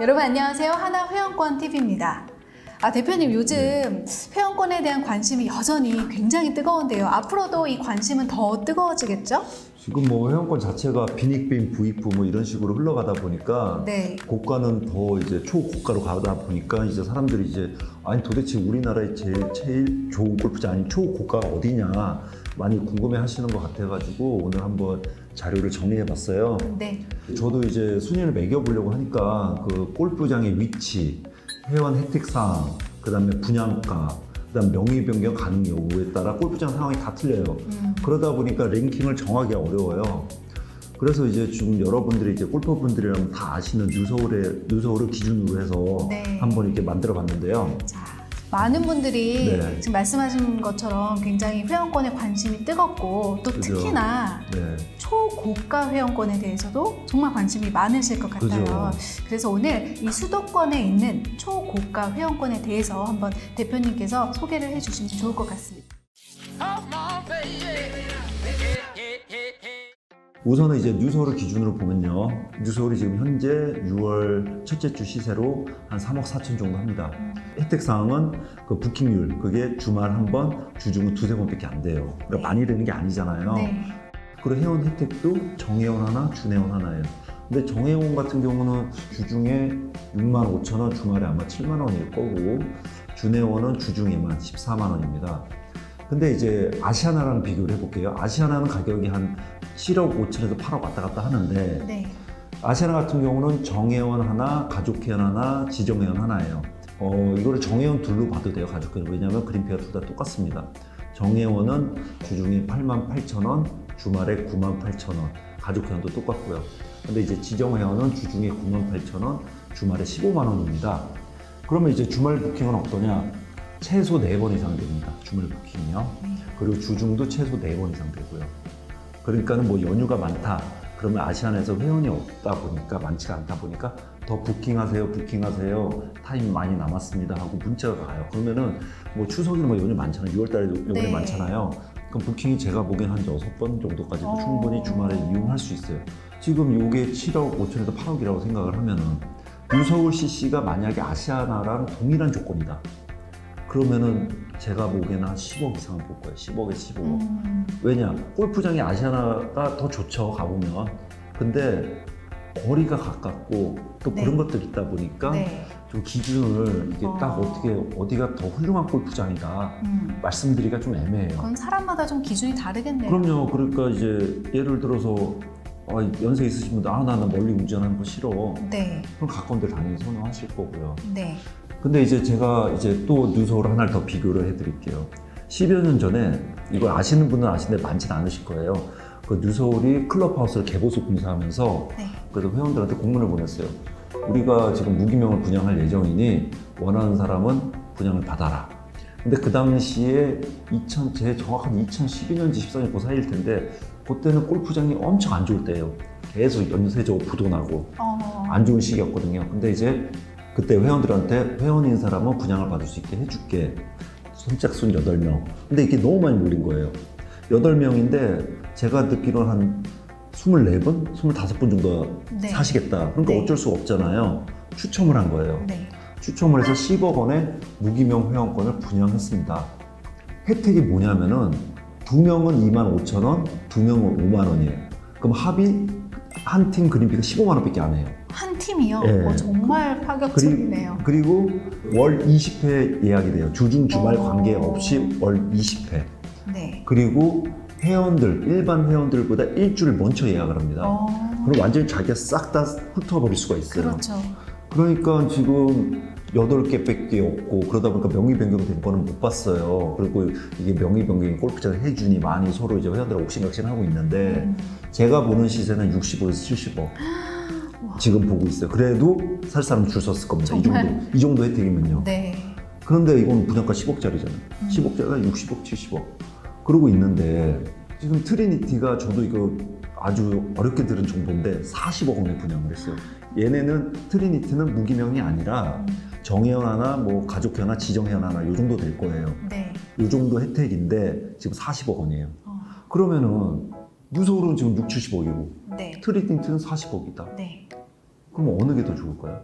여러분 안녕하세요. 하나회원권TV입니다. 대표님 요즘 회원권에 대한 관심이 여전히 굉장히 뜨거운데요. 앞으로도 이 관심은 더 뜨거워지겠죠? 지금 뭐 회원권 자체가 빈익빈 부익부 뭐 이런 식으로 흘러가다 보니까 네. 고가는 더 이제 초고가로 가다 보니까 이제 사람들이 이제 아니 도대체 우리나라의 제일 좋은 골프장 아닌 초고가가 어디냐 많이 궁금해 하시는 것 같아가지고 오늘 한번 자료를 정리해 봤어요. 네. 저도 이제 순위를 매겨보려고 하니까 그 골프장의 위치, 회원 혜택사항, 그 다음에 분양가, 그다음 명의 변경 가능 여부에 따라 골프장 상황이 다 틀려요. 그러다 보니까 랭킹을 정하기가 어려워요. 그래서 이제 지금 여러분들이 이제 골퍼분들이라면 다 아시는 뉴서울을 기준으로 해서 네. 한번 이렇게 만들어 봤는데요. 자, 많은 분들이 네. 지금 말씀하신 것처럼 굉장히 회원권에 관심이 뜨겁고 또 그죠. 특히나 네. 초고가 회원권에 대해서도 정말 관심이 많으실 것 같아요. 그죠. 그래서 오늘 이 수도권에 있는 초고가 회원권에 대해서 한번 대표님께서 소개를 해주시면 좋을 것 같습니다. 우선은 이제 뉴서울을 기준으로 보면요. 뉴서울이 지금 현재 6월 첫째 주 시세로 한 3억 4천 정도 합니다. 혜택사항은 그 부킹률, 그게 주말 한 번, 주중은 두세 번밖에 안 돼요. 그러니까 네. 많이 되는 게 아니잖아요. 네. 그리고 회원 혜택도 정회원 하나, 준회원 하나예요. 근데 정회원 같은 경우는 주중에 65,000원, 주말에 아마 7만 원일 거고 준회원은 주중에만 14만 원입니다. 근데 이제 아시아나랑 비교를 해볼게요. 아시아나는 가격이 한 7억 5천에서 8억 왔다 갔다 하는데 네. 아시아나 같은 경우는 정회원 하나, 가족회원 하나, 지정회원 하나예요. 이거를 정회원 둘로 봐도 돼요, 가족회원. 왜냐하면 그린피가 둘 다 똑같습니다. 정회원은 주중에 88,000원, 주말에 98,000원, 가족회원도 똑같고요. 근데 이제 지정회원은 주중에 98,000원, 주말에 15만 원입니다. 그러면 이제 주말 부킹은 어떠냐? 최소 4번 이상 됩니다. 주말 부킹이요. 그리고 주중도 최소 4번 이상 되고요. 그러니까는 뭐 연휴가 많다. 그러면 아시안에서 회원이 없다 보니까 많지가 않다 보니까 더 부킹하세요. 타임 많이 남았습니다 하고 문자가 가요. 그러면은 뭐 추석이나 뭐 연휴 많잖아요. 6월달에 요번에 네. 많잖아요. 그럼 부킹이 제가 보기엔 한 6번 정도까지도 충분히 주말에 이용할 수 있어요. 지금 요게 7억 5천에서 8억이라고 생각을 하면은 뉴서울 CC가 만약에 아시아나랑 동일한 조건이다. 그러면은 제가 보기에는 한 10억 이상을 볼 거예요. 10억에 15억. 왜냐? 골프장이 아시아나가 더 좋죠, 가보면. 근데 거리가 가깝고 또 네. 그런 것들이 있다 보니까 네. 좀 기준을 이게 딱 어떻게 어디가 더 훌륭한 골프장이다 말씀드리기가 좀 애매해요. 그건 사람마다 좀 기준이 다르겠네요. 그럼요. 그러니까 이제 예를 들어서 연세 있으신 분들 나 멀리 운전하는 거 싫어. 네. 그럼 가까운 데 당연히 선호하실 거고요. 네. 근데 이제 제가 이제 또 뉴서울 하나를 더 비교를 해드릴게요. 10여 년 전에 이걸 아시는 분은 아시는데 많지는 않으실 거예요. 그 뉴서울이 클럽하우스를 개보수 공사하면서 네. 그래도 회원들한테 공문을 보냈어요. 우리가 지금 무기명을 분양할 예정이니 원하는 사람은 분양을 받아라. 근데 그 당시에 제 정확한 2012년인지 14년 그 사이일 텐데 그때는 골프장이 엄청 안 좋을 때예요. 계속 연쇄적으로 부도나고 안 좋은 시기였거든요. 근데 이제 그때 회원들한테 회원인 사람은 분양을 받을 수 있게 해줄게. 선착순 8명. 근데 이게 너무 많이 몰린 거예요. 8명인데 제가 듣기로는 한 24분? 25분 정도 네. 사시겠다. 그러니까 네. 어쩔 수 없잖아요. 추첨을 한 거예요. 네. 추첨을 해서 10억 원의 무기명 회원권을 분양했습니다. 혜택이 뭐냐면은 2명은 25,000원, 2명은 5만 원이에요. 그럼 합이 한 팀 그린피가 15만 원밖에 안 해요. 한 팀이요? 네. 정말 파격적이네요. 그리고 월 20회 예약이 돼요. 주중 주말 관계없이 월 20회. 네. 그리고 회원들, 일반 회원들보다 일주일 먼저 예약을 합니다. 그럼 완전히 자기가 싹 다 훑어버릴 수가 있어요. 그렇죠. 그러니까 지금 8개밖에 없고 그러다 보니까 명의 변경된 거는 못 봤어요. 그리고 이게 명의 변경 골프장을 해주니 많이 서로 이제 회원들 옥신각신하고 있는데 제가 보는 시세는 65에서 70억 지금 보고 있어요. 그래도 살 사람 줄 섰을 겁니다. 이 정도 혜택이면요. 네. 그런데 이건 분양가 10억짜리잖아요. 10억짜리가 60억, 70억 그러고 있는데 지금 트리니티가 저도 이거 아주 어렵게 들은 정보인데 40억 원에 분양을 했어요. 얘네는 트리니티는 무기명이 아니라 정회원 하나, 뭐 가족회원 하나, 지정회원 하나 이 정도 될 거예요. 네. 이 정도 혜택인데 지금 40억 원이에요. 그러면은 뉴서울은 지금 6, 70억이고 네. 트리니티는 40억이다. 네. 그럼 어느 게 더 좋을까요?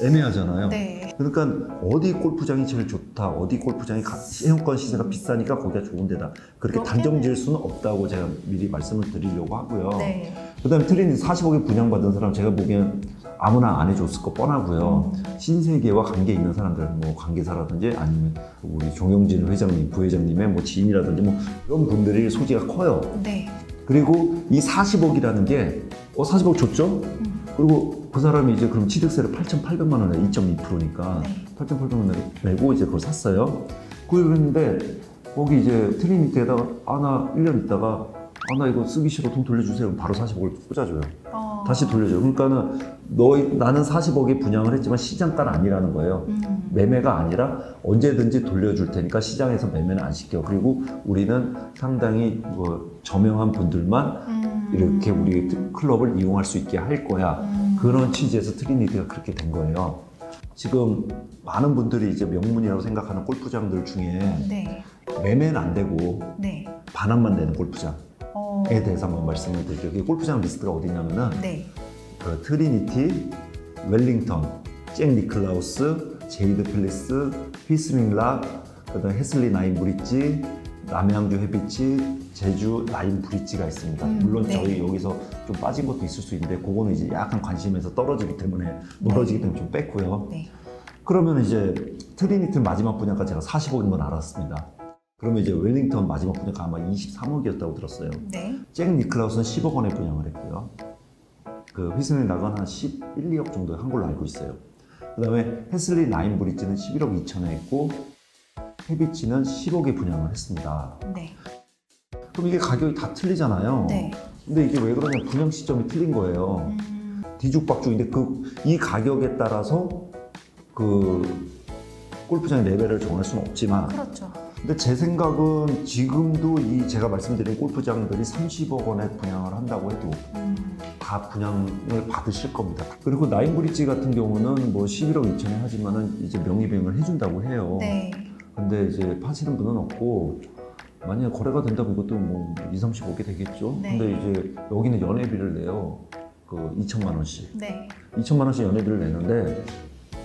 애매하잖아요. 네. 그러니까 어디 골프장이 제일 좋다, 어디 골프장이 회원권 시세가 비싸니까 거기가 좋은 데다. 그렇게 단정 지을 수는 없다고 제가 미리 말씀을 드리려고 하고요. 네. 그다음에 트리니티 40억에 분양받은 사람 제가 보기엔 아무나 안 해줬을 거 뻔하고요. 신세계와 관계 있는 사람들, 뭐 관계사라든지 아니면 우리 종영진 회장님, 부회장님의 뭐 지인이라든지 뭐 이런 분들이 소지가 커요. 네. 그리고 이 40억이라는 게 40억 줬죠? 그리고 그 사람이 이제 그럼 취득세를 8,800만 원에 2.2%니까 네. 8,800만 원 내고 이제 그걸 샀어요. 그런데 거기 이제 트리니티에다가 나 1년 있다가 나 이거 쓰기 싫어 돈 돌려주세요. 바로 40억을 꽂아줘요. 다시 돌려줘요. 그러니까는 나는 40억에 분양을 했지만 시장가는 아니라는 거예요. 매매가 아니라 언제든지 돌려줄 테니까 시장에서 매매는 안 시켜. 그리고 우리는 상당히 뭐 저명한 분들만 이렇게 우리 클럽을 이용할 수 있게 할 거야. 그런 취지에서 트리니티가 그렇게 된 거예요. 지금 많은 분들이 이제 명문이라고 생각하는 골프장들 중에 네. 매매는 안 되고 네. 반환만 되는 골프장에 대해서 한번 말씀을 드릴게요. 골프장 리스트가 어디냐면은 네. 그 트리니티, 웰링턴, 잭 니클라우스, 제이드 필리스, 피스밍락, 그다음 헤슬리 나인 브릿지, 남양주 해비치, 제주 라인 브릿지가 있습니다. 물론 네. 저희 여기서 좀 빠진 것도 있을 수 있는데 그거는 이제 약간 관심에서 떨어지기 때문에 멀어지기 때문에 좀 뺐고요. 네. 그러면 이제 트리니티 마지막 분야가 제가 40억인 건 알았습니다. 그러면 이제 웰링턴 마지막 분야가 아마 23억이었다고 들었어요. 네. 잭 니클라우스는 10억 원에 분양을 했고요. 그 휘슬리 낙은 한 11, 2억 정도 한 걸로 알고 있어요. 그 다음에 헤슬리 나인 브릿지는 11억 2천에 했고 해비치는 10억에 분양을 했습니다. 네. 그럼 이게 가격이 다 틀리잖아요. 네. 근데 이게 왜 그러냐, 분양 시점이 틀린 거예요. 뒤죽박죽인데 이 가격에 따라서 그 골프장 레벨을 정할 수는 없지만, 그렇죠. 근데 제 생각은 지금도 이 제가 말씀드린 골프장들이 30억 원에 분양을 한다고 해도 다 분양을 받으실 겁니다. 그리고 나인 브릿지 같은 경우는 뭐 11억 2천에 하지만은 이제 명의비행을 해준다고 해요. 네. 근데 이제 파시는 분은 없고, 만약에 거래가 된다면 이것도 뭐 2, 30억이 되겠죠. 네. 근데 이제 여기는 연회비를 내요. 그 2천만 원씩. 네. 2천만 원씩 연회비를 내는데,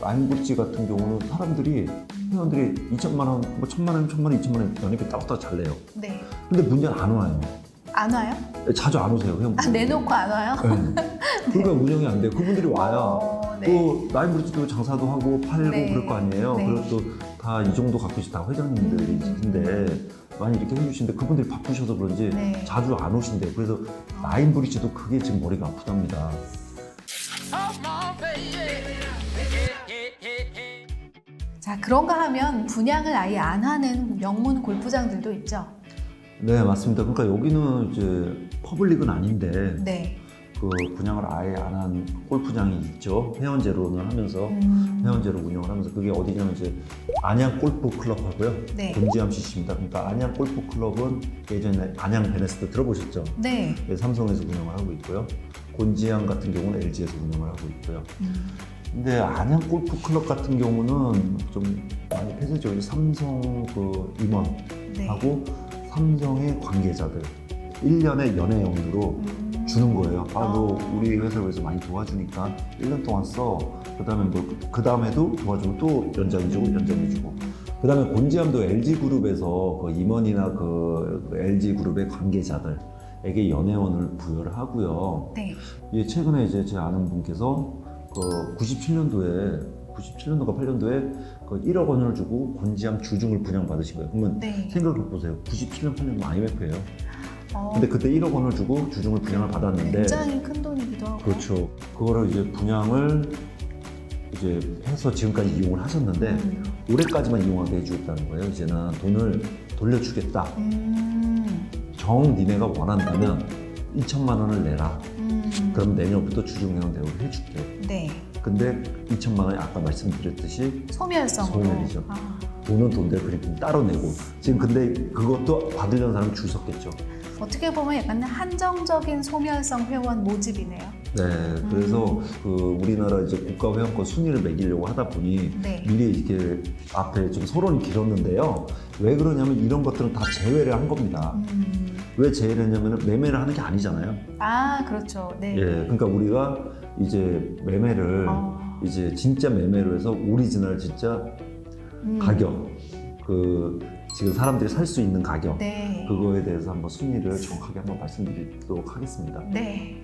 라인브릿지 같은 경우는 사람들이, 회원들이 2천만 원, 뭐 1천만 원, 1천만 원, 2천만 원 연회비 따로따로 잘 내요. 네. 근데 문제는 안 와요. 안 와요? 자주 안 오세요, 회원분들. 내놓고 안 와요? 네. 그러니까 운영이 안 돼요. 그분들이 와야 네. 또 라인브릿지도 장사도 하고 팔고 네. 그럴 거 아니에요. 네. 그리고 또 다 이 정도 갖고 있어 다 회장님들인데 많이 이렇게 해주시는데 그분들이 바쁘셔서 그런지 네. 자주 안 오신대요. 그래서 라인브릿지도 그게 지금 머리가 아프답니다. 자, 그런가 하면 분양을 아예 안 하는 명문 골프장들도 있죠. 네, 맞습니다. 그러니까 여기는 이제 퍼블릭은 아닌데 네. 그 분양을 아예 안 한 골프장이 있죠. 회원제로는 하면서 회원제로 운영을 하면서 그게 어디냐면 이제 안양 골프 클럽하고요. 네. 곤지암 CC입니다. 그러니까 안양 골프 클럽은 예전에 안양 베네스트 들어보셨죠? 네. 네, 삼성에서 운영을 하고 있고요. 곤지암 같은 경우는 LG에서 운영을 하고 있고요. 근데 안양 골프 클럽 같은 경우는 좀 많이 폐쇄죠. 삼성 그 임원하고 네. 삼성의 관계자들 1년에 연회용으로 주는 거예요. 너 우리 회사에서 많이 도와주니까 1년 동안 써. 그다음에 그 다음에도 도와주고 또 연장해주고. 그다음에 곤지암도 LG그룹에서 그 임원이나 그 LG그룹의 관계자들에게 연회원을 부여를 하고요. 네. 예, 최근에 이제 제 아는 분께서 그 97년도인가 8년도에 그 1억 원을 주고 곤지암 주중을 분양받으신 거예요. 그러면 네. 생각해 보세요. 97년 8년 IMF예요. 근데 그때 1억 원을 주고 주중을 분양을 받았는데 굉장히 큰 돈이기도 하고. 그렇죠. 그거를 이제 분양을 이제 해서 지금까지 이용을 하셨는데 올해까지만 이용하게 해주겠다는 거예요. 이제는 돈을 돌려주겠다. 정 니네가 원한다면 2천만 원을 내라. 그럼 내년부터 주중형 대우를 해줄게. 네. 근데 2천만 원이 아까 말씀드렸듯이 소멸성으로. 소멸이죠. 돈은 돈대로 그리고 따로 내고. 지금 근데 그것도 받으려는 사람이 줄 섰겠죠. 어떻게 보면 약간 한정적인 소멸성 회원 모집이네요. 네, 그래서 그 우리나라 이제 국가 회원권 순위를 매기려고 하다 보니 네. 미리 이렇게 앞에 좀 토론이 길었는데요. 왜 그러냐면 이런 것들은 다 제외를 한 겁니다. 왜 제외를 했냐면 매매를 하는 게 아니잖아요. 아, 그렇죠. 네. 예, 그러니까 우리가 이제 매매를 이제 진짜 매매로 해서 오리지널 진짜 가격, 그 지금 사람들이 살 수 있는 가격, 네. 그거에 대해서 한번 순위를 정확하게 한번 말씀드리도록 하겠습니다. 네.